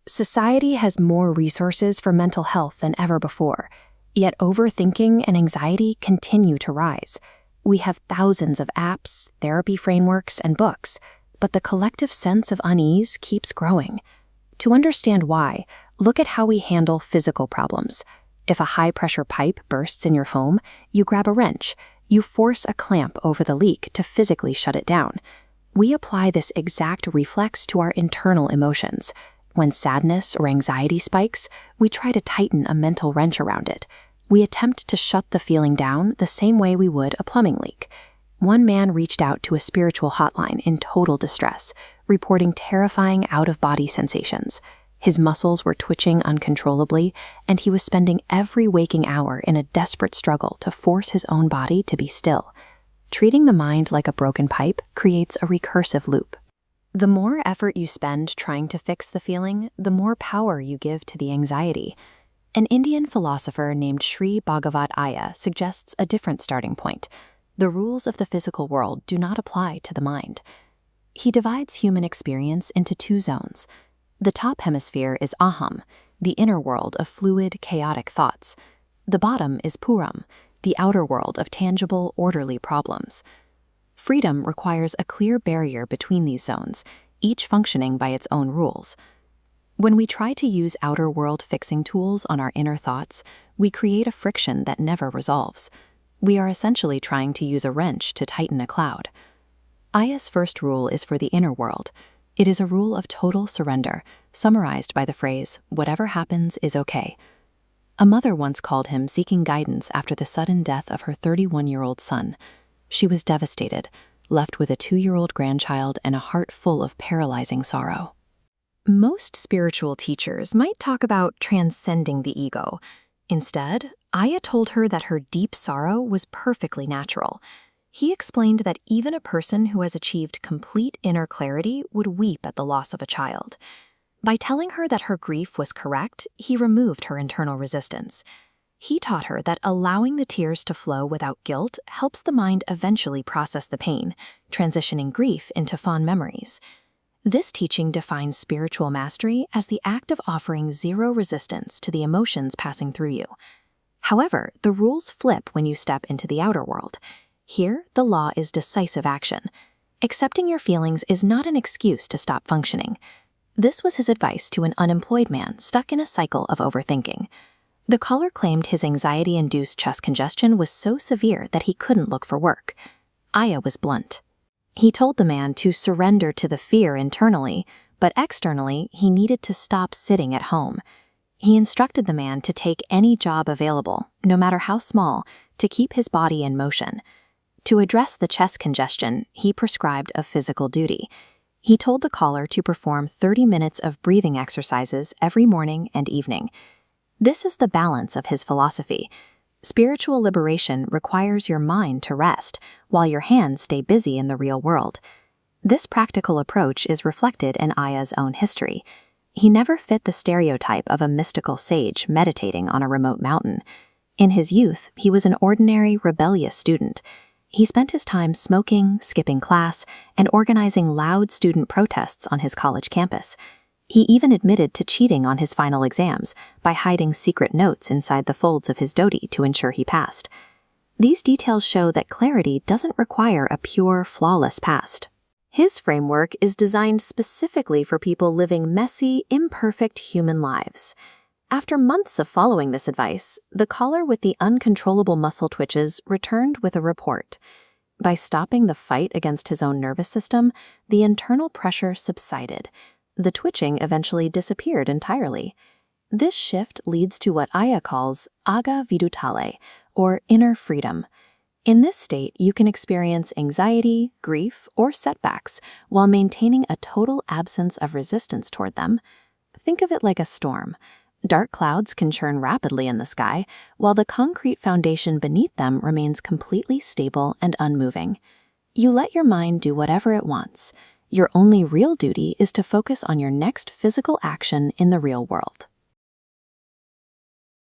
Society has more resources for mental health than ever before, yet overthinking and anxiety continue to rise. We have thousands of apps, therapy frameworks, and books, but the collective sense of unease keeps growing. To understand why, look at how we handle physical problems. If a high-pressure pipe bursts in your home, you grab a wrench. You force a clamp over the leak to physically shut it down. We apply this exact reflex to our internal emotions. When sadness or anxiety spikes, we try to tighten a mental wrench around it. We attempt to shut the feeling down the same way we would a plumbing leak. One man reached out to a spiritual hotline in total distress, reporting terrifying out-of-body sensations. His muscles were twitching uncontrollably, and he was spending every waking hour in a desperate struggle to force his own body to be still. Treating the mind like a broken pipe creates a recursive loop. The more effort you spend trying to fix the feeling, the more power you give to the anxiety. An Indian philosopher named Sri Bhagavat Aya suggests a different starting point. The rules of the physical world do not apply to the mind. He divides human experience into two zones. The top hemisphere is aham, the inner world of fluid, chaotic thoughts. The bottom is puram, the outer world of tangible, orderly problems. Freedom requires a clear barrier between these zones, each functioning by its own rules. When we try to use outer world fixing tools on our inner thoughts, we create a friction that never resolves. We are essentially trying to use a wrench to tighten a cloud. Aya's first rule is for the inner world. It is a rule of total surrender, summarized by the phrase, "Whatever happens is okay." A mother once called him seeking guidance after the sudden death of her 31-year-old son. She was devastated, left with a 2-year-old grandchild and a heart full of paralyzing sorrow. Most spiritual teachers might talk about transcending the ego. Instead, Aya told her that her deep sorrow was perfectly natural. He explained that even a person who has achieved complete inner clarity would weep at the loss of a child. By telling her that her grief was correct, he removed her internal resistance. He taught her that allowing the tears to flow without guilt helps the mind eventually process the pain, transitioning grief into fond memories. This teaching defines spiritual mastery as the act of offering zero resistance to the emotions passing through you. However, the rules flip when you step into the outer world. Here, the law is decisive action. Accepting your feelings is not an excuse to stop functioning. This was his advice to an unemployed man stuck in a cycle of overthinking. The caller claimed his anxiety-induced chest congestion was so severe that he couldn't look for work. Aya was blunt. He told the man to surrender to the fear internally, but externally, he needed to stop sitting at home. He instructed the man to take any job available, no matter how small, to keep his body in motion. To address the chest congestion, he prescribed a physical duty. He told the caller to perform 30 minutes of breathing exercises every morning and evening. This is the balance of his philosophy. Spiritual liberation requires your mind to rest, while your hands stay busy in the real world. This practical approach is reflected in Aya's own history. He never fit the stereotype of a mystical sage meditating on a remote mountain. In his youth, he was an ordinary, rebellious student. He spent his time smoking, skipping class, and organizing loud student protests on his college campus. He even admitted to cheating on his final exams by hiding secret notes inside the folds of his dhoti to ensure he passed. These details show that clarity doesn't require a pure, flawless past. His framework is designed specifically for people living messy, imperfect human lives. After months of following this advice, the caller with the uncontrollable muscle twitches returned with a report. By stopping the fight against his own nervous system, the internal pressure subsided. The twitching eventually disappeared entirely. This shift leads to what Aya calls agga vidutale, or inner freedom. In this state, you can experience anxiety, grief, or setbacks while maintaining a total absence of resistance toward them. Think of it like a storm. Dark clouds can churn rapidly in the sky, while the concrete foundation beneath them remains completely stable and unmoving. You let your mind do whatever it wants. Your only real duty is to focus on your next physical action in the real world.